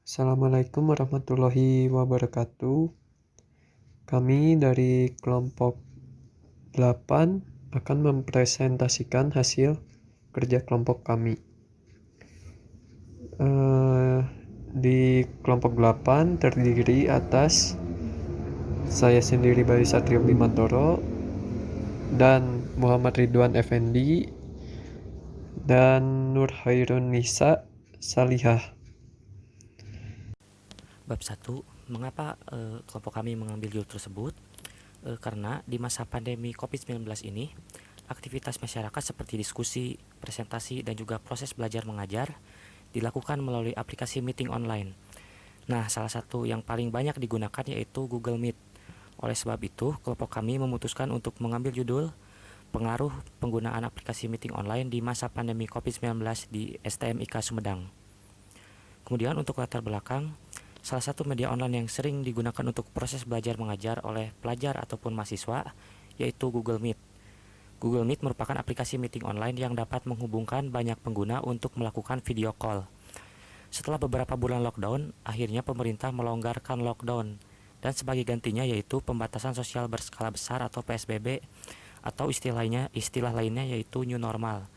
Assalamualaikum warahmatullahi wabarakatuh. Kami dari kelompok 8 akan mempresentasikan hasil kerja kelompok kami. Di kelompok 8 terdiri atas saya sendiri Bayu Satrio Bimantoro dan Muhammad Ridwan Effendi dan Nur Hairun Nisa Salihah. Bab 1, mengapa kelompok kami mengambil judul tersebut? Karena di masa pandemi COVID-19 ini, aktivitas masyarakat seperti diskusi, presentasi, dan juga proses belajar mengajar dilakukan melalui aplikasi meeting online. Nah, salah satu yang paling banyak digunakan yaitu Google Meet. Oleh sebab itu, kelompok kami memutuskan untuk mengambil judul Pengaruh Penggunaan Aplikasi Meeting Online di Masa Pandemi COVID-19 di STMIK Sumedang. Kemudian untuk latar belakang, salah satu media online yang sering digunakan untuk proses belajar mengajar oleh pelajar ataupun mahasiswa yaitu Google Meet. Google Meet merupakan aplikasi meeting online yang dapat menghubungkan banyak pengguna untuk melakukan video call. Setelah beberapa bulan lockdown, akhirnya pemerintah melonggarkan lockdown dan sebagai gantinya yaitu pembatasan sosial berskala besar atau PSBB atau istilah lainnya yaitu new normal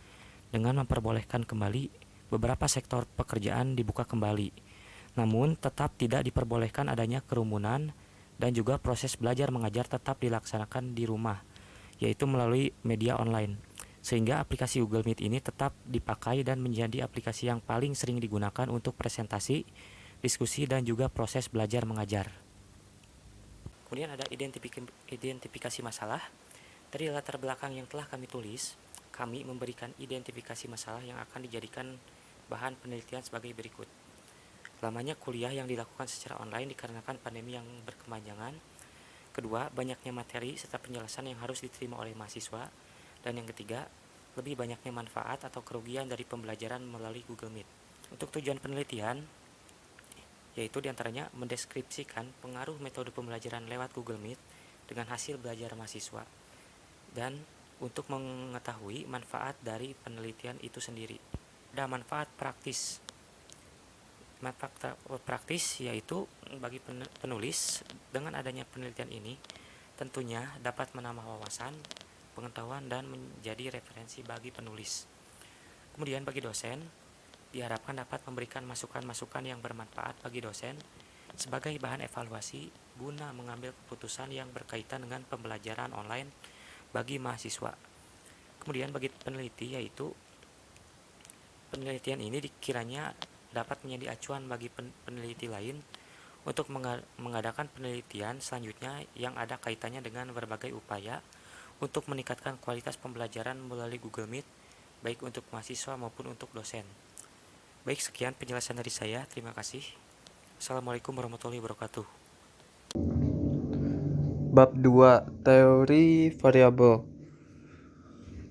dengan memperbolehkan kembali beberapa sektor pekerjaan dibuka kembali. Namun tetap tidak diperbolehkan adanya kerumunan dan juga proses belajar mengajar tetap dilaksanakan di rumah, yaitu melalui media online. Sehingga aplikasi Google Meet ini tetap dipakai dan menjadi aplikasi yang paling sering digunakan untuk presentasi, diskusi, dan juga proses belajar mengajar. Kemudian ada identifikasi masalah. Dari latar belakang yang telah kami tulis, kami memberikan identifikasi masalah yang akan dijadikan bahan penelitian sebagai berikut. Lamanya kuliah yang dilakukan secara online dikarenakan pandemi yang berkepanjangan. Kedua, banyaknya materi serta penjelasan yang harus diterima oleh mahasiswa. Dan yang ketiga, lebih banyaknya manfaat atau kerugian dari pembelajaran melalui Google Meet. Untuk tujuan penelitian, yaitu diantaranya mendeskripsikan pengaruh metode pembelajaran lewat Google Meet dengan hasil belajar mahasiswa. Dan untuk mengetahui manfaat dari penelitian itu sendiri. Ada manfaat praktis. Manfaat praktis yaitu bagi penulis, dengan adanya penelitian ini tentunya dapat menambah wawasan, pengetahuan, dan menjadi referensi bagi penulis. Kemudian bagi dosen, diharapkan dapat memberikan masukan-masukan yang bermanfaat bagi dosen sebagai bahan evaluasi guna mengambil keputusan yang berkaitan dengan pembelajaran online bagi mahasiswa. Kemudian bagi peneliti, yaitu penelitian ini dikiranya dapat menjadi acuan bagi peneliti lain untuk mengadakan penelitian selanjutnya yang ada kaitannya dengan berbagai upaya untuk meningkatkan kualitas pembelajaran melalui Google Meet, baik untuk mahasiswa maupun untuk dosen. Baik, sekian penjelasan dari saya. Terima kasih. Assalamualaikum warahmatullahi wabarakatuh. Bab 2, teori variabel.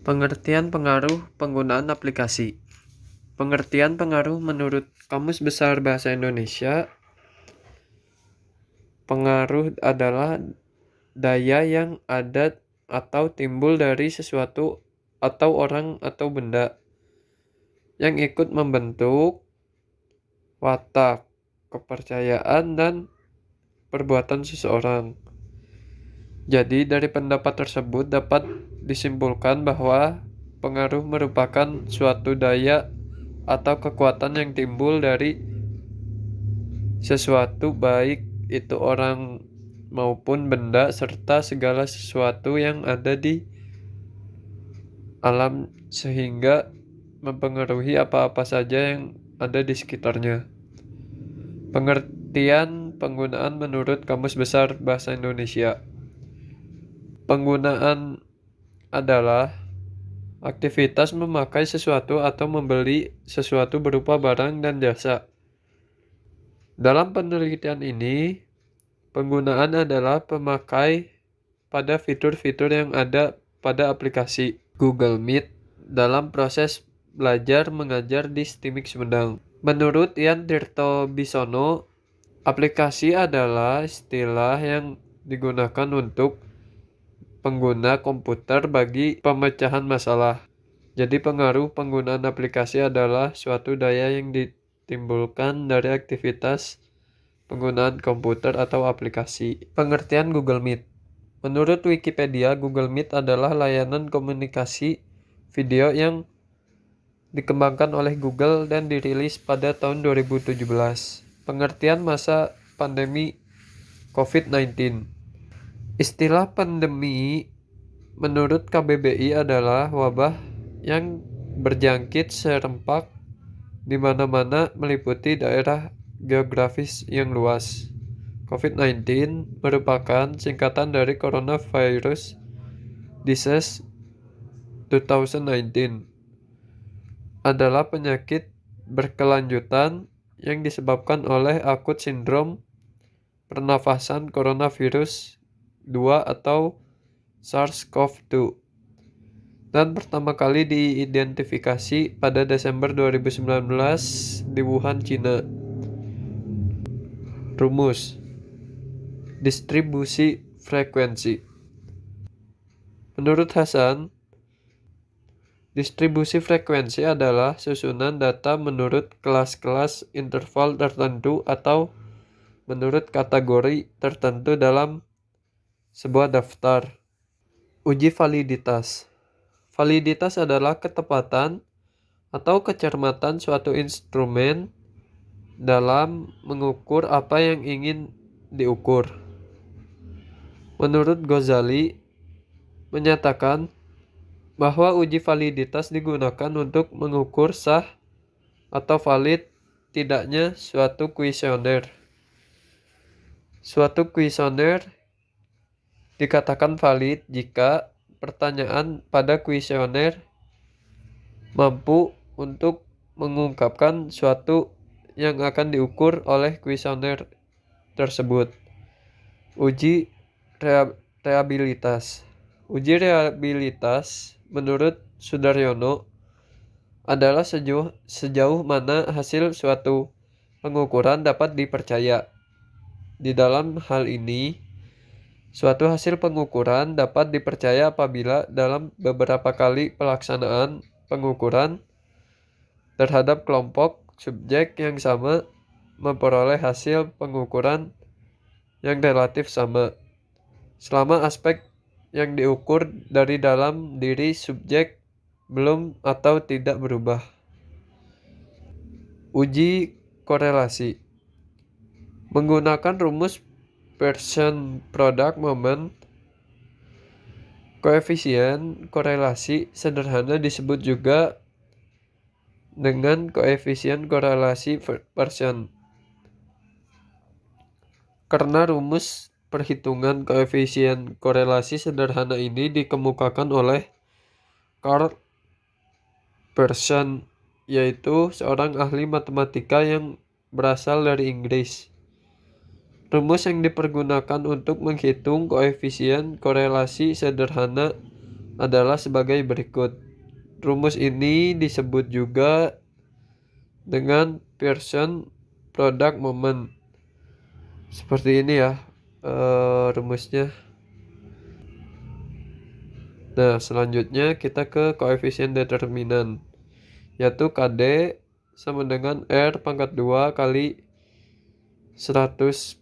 Pengertian pengaruh penggunaan aplikasi. Pengertian pengaruh menurut Kamus Besar Bahasa Indonesia, pengaruh adalah daya yang ada atau timbul dari sesuatu atau orang atau benda yang ikut membentuk watak, kepercayaan, dan perbuatan seseorang. Jadi dari pendapat tersebut dapat disimpulkan bahwa pengaruh merupakan suatu daya atau kekuatan yang timbul dari sesuatu, baik itu orang maupun benda, serta segala sesuatu yang ada di alam sehingga mempengaruhi apa-apa saja yang ada di sekitarnya. Pengertian penggunaan menurut Kamus Besar Bahasa Indonesia. Penggunaan adalah aktivitas memakai sesuatu atau membeli sesuatu berupa barang dan jasa. Dalam penelitian ini, penggunaan adalah pemakai pada fitur-fitur yang ada pada aplikasi Google Meet dalam proses belajar mengajar di STMIK Sumedang. Menurut Ian Tirto Bisono, aplikasi adalah istilah yang digunakan untuk pengguna komputer bagi pemecahan masalah. Jadi pengaruh penggunaan aplikasi adalah suatu daya yang ditimbulkan dari aktivitas penggunaan komputer atau aplikasi. Pengertian Google Meet. Menurut Wikipedia, Google Meet adalah layanan komunikasi video yang dikembangkan oleh Google dan dirilis pada tahun 2017. Pengertian masa pandemi COVID-19. Istilah pandemi menurut KBBI adalah wabah yang berjangkit serempak di mana-mana meliputi daerah geografis yang luas. COVID-19 merupakan singkatan dari Coronavirus Disease 2019. Adalah penyakit berkelanjutan yang disebabkan oleh akut sindrom pernafasan coronavirus 2 atau SARS-CoV-2 dan pertama kali diidentifikasi pada Desember 2019 di Wuhan, Cina. Rumus distribusi frekuensi. Menurut Hasan, distribusi frekuensi adalah susunan data menurut kelas-kelas interval tertentu atau menurut kategori tertentu dalam sebuah daftar. Uji validitas. Validitas adalah ketepatan atau kecermatan suatu instrumen dalam mengukur apa yang ingin diukur. Menurut Ghazali, menyatakan bahwa uji validitas digunakan untuk mengukur sah atau valid tidaknya suatu kuesioner. Suatu kuesioner dikatakan valid jika pertanyaan pada kuesioner mampu untuk mengungkapkan suatu yang akan diukur oleh kuesioner tersebut. Uji reliabilitas. Uji reliabilitas menurut Sudaryono adalah sejauh mana hasil suatu pengukuran dapat dipercaya. Di dalam hal ini, suatu hasil pengukuran dapat dipercaya apabila dalam beberapa kali pelaksanaan pengukuran terhadap kelompok subjek yang sama memperoleh hasil pengukuran yang relatif sama, selama aspek yang diukur dari dalam diri subjek belum atau tidak berubah. Uji korelasi. Menggunakan rumus Pearson product moment, koefisien korelasi sederhana disebut juga dengan koefisien korelasi Pearson. Karena rumus perhitungan koefisien korelasi sederhana ini dikemukakan oleh Karl Pearson, yaitu seorang ahli matematika yang berasal dari Inggris. Rumus yang dipergunakan untuk menghitung koefisien korelasi sederhana adalah sebagai berikut. Rumus ini disebut juga dengan Pearson product moment. Seperti ini ya rumusnya. Nah, selanjutnya kita ke koefisien determinan, yaitu KD sama dengan R pangkat 2 kali 100%.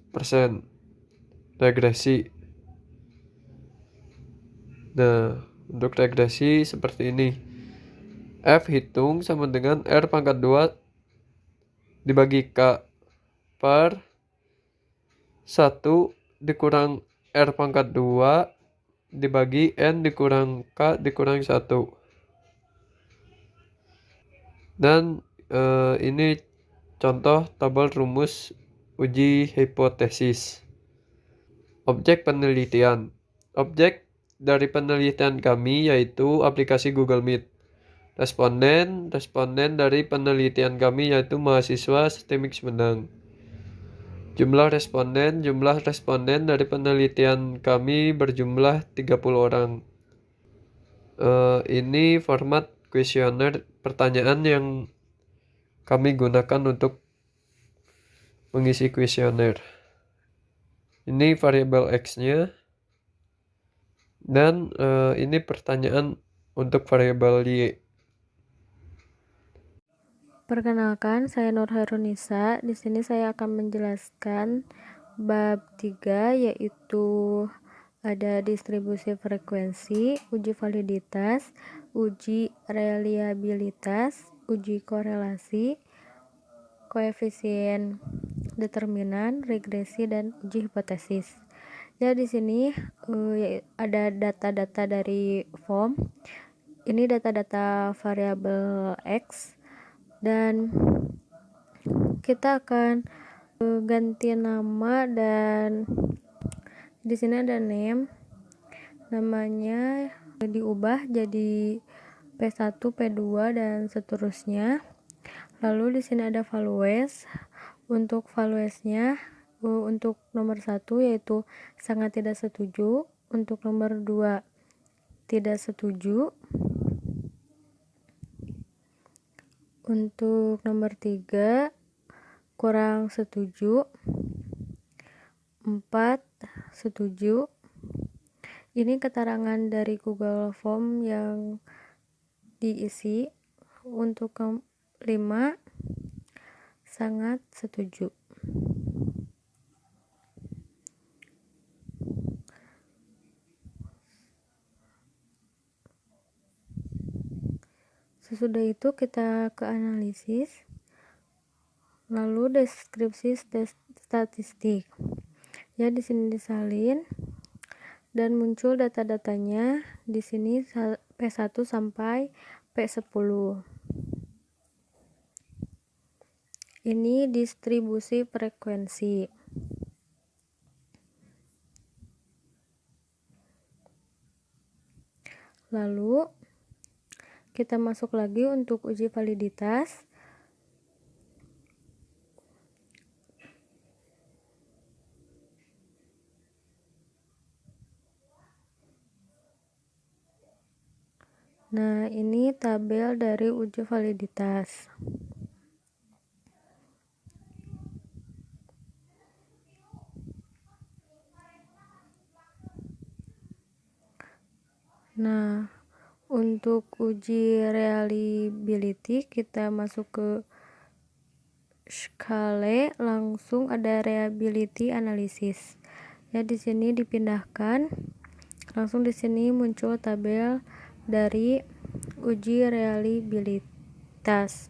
Regresi. Nah, untuk regresi seperti ini. F hitung sama dengan R pangkat 2 dibagi K per 1 dikurang R pangkat 2 dibagi N dikurang K dikurang 1. Dan ini contoh tabel rumus uji hipotesis. Objek penelitian. Objek dari penelitian kami yaitu aplikasi Google Meet. Responden dari penelitian kami yaitu mahasiswa STEMIK Sumedang. Jumlah responden dari penelitian kami berjumlah 30 orang. Ini format kuesioner pertanyaan yang kami gunakan untuk mengisi kuesioner. Ini variabel X-nya. Dan ini pertanyaan untuk variabel Y. Perkenalkan, saya Nur Hairunisa. Di sini saya akan menjelaskan bab 3, yaitu ada distribusi frekuensi, uji validitas, uji reliabilitas, uji korelasi, koefisien determinan, regresi, dan uji hipotesis. Ya, di sini ada data-data dari form. Ini data-data variabel X, dan kita akan ganti nama, dan di sini ada name, namanya diubah jadi P1, P2, dan seterusnya. Lalu di sini ada values. Untuk valuesnya untuk nomor 1 yaitu sangat tidak setuju, untuk nomor 2 tidak setuju, untuk nomor 3 kurang setuju, 4 setuju. Ini keterangan dari Google Form yang diisi. Untuk 5 sangat setuju. Sesudah itu kita ke analisis, lalu deskripsi statistik. Ya, di sini disalin dan muncul data-datanya di sini P1 sampai P10. Ini distribusi frekuensi. Lalu kita masuk lagi untuk uji validitas. Nah, ini tabel dari uji validitas. Nah, untuk uji reliability kita masuk ke skala, langsung ada reliability analysis. Ya, di sini dipindahkan, langsung di sini muncul tabel dari uji reliabilitas.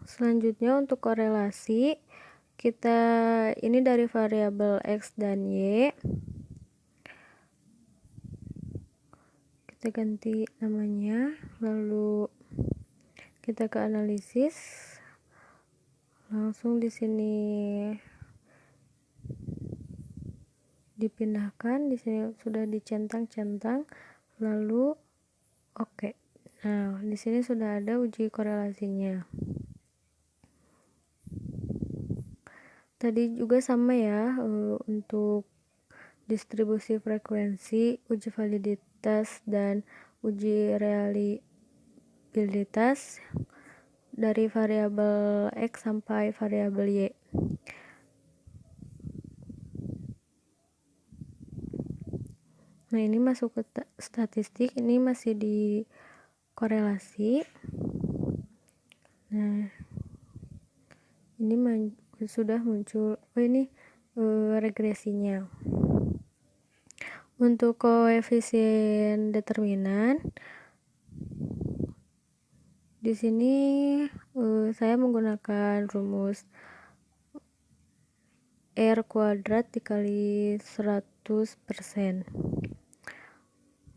Selanjutnya untuk korelasi, kita ini dari variabel X dan Y. Kita ganti namanya, lalu kita ke analisis. Langsung di sini dipindahkan, di sini sudah dicentang-centang, lalu oke. Nah, di sini sudah ada uji korelasinya. Tadi juga sama ya, untuk distribusi frekuensi, uji validitas, dan uji reliabilitas dari variabel X sampai variabel Y. Nah, ini masuk ke statistik, ini masih di korelasi. Nah, ini sudah muncul, ini regresinya. Untuk koefisien determinan, di sini saya menggunakan rumus R kuadrat dikali 100%.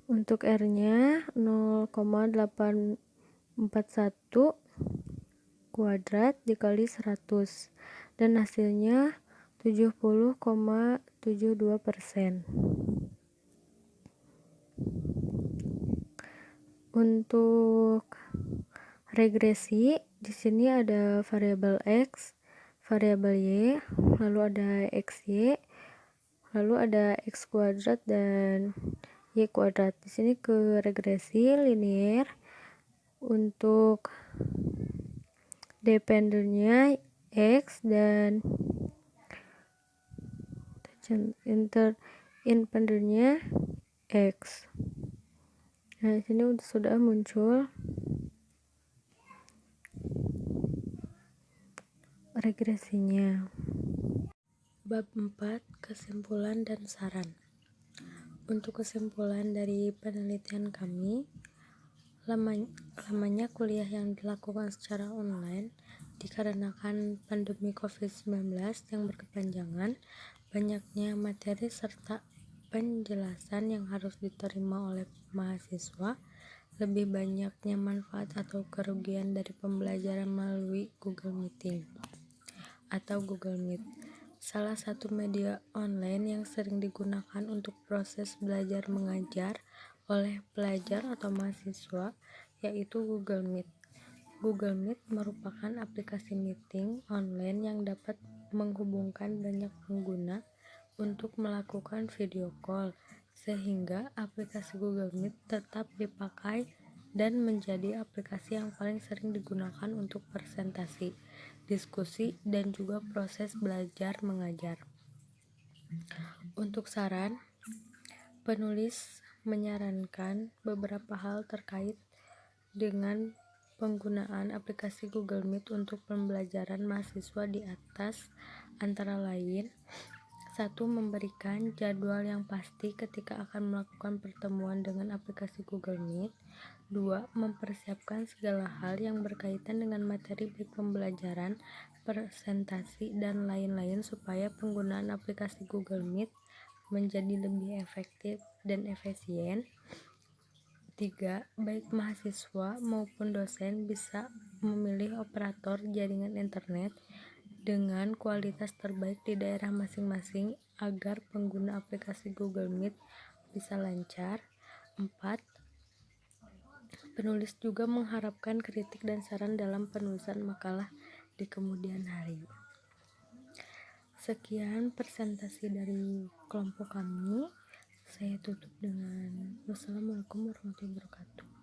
Untuk R-nya 0,841 kuadrat dikali 100, dan hasilnya 70,72%. Untuk regresi, di sini ada variabel X, variabel Y, lalu ada XY, lalu ada X kuadrat dan Y kuadrat. Di sini ke regresi linear. Untuk dependernya X dan independernya X. Nah, di sini sudah muncul regresinya. Bab 4, kesimpulan dan saran. Untuk kesimpulan dari penelitian kami, lamanya kuliah yang dilakukan secara online dikarenakan pandemi COVID-19 yang berkepanjangan, banyaknya materi serta penjelasan yang harus diterima oleh mahasiswa, lebih banyaknya manfaat atau kerugian dari pembelajaran melalui Google Meeting atau Google Meet. Salah satu media online yang sering digunakan untuk proses belajar mengajar oleh pelajar atau mahasiswa yaitu Google Meet. Google Meet merupakan aplikasi meeting online yang dapat menghubungkan banyak pengguna untuk melakukan video call, sehingga aplikasi Google Meet tetap dipakai dan menjadi aplikasi yang paling sering digunakan untuk presentasi, diskusi, dan juga proses belajar mengajar. Untuk saran, penulis menyarankan beberapa hal terkait dengan penggunaan aplikasi Google Meet untuk pembelajaran mahasiswa di atas, antara lain: 1. Memberikan jadwal yang pasti ketika akan melakukan pertemuan dengan aplikasi Google Meet. 2. Mempersiapkan segala hal yang berkaitan dengan materi baik pembelajaran, presentasi, dan lain-lain supaya penggunaan aplikasi Google Meet menjadi lebih efektif dan efisien. 3. Baik mahasiswa maupun dosen bisa memilih operator jaringan internet dengan kualitas terbaik di daerah masing-masing agar pengguna aplikasi Google Meet bisa lancar. 4. Penulis juga mengharapkan kritik dan saran dalam penulisan makalah di kemudian hari. Sekian presentasi dari kelompok kami. Saya tutup dengan wassalamualaikum warahmatullahi wabarakatuh.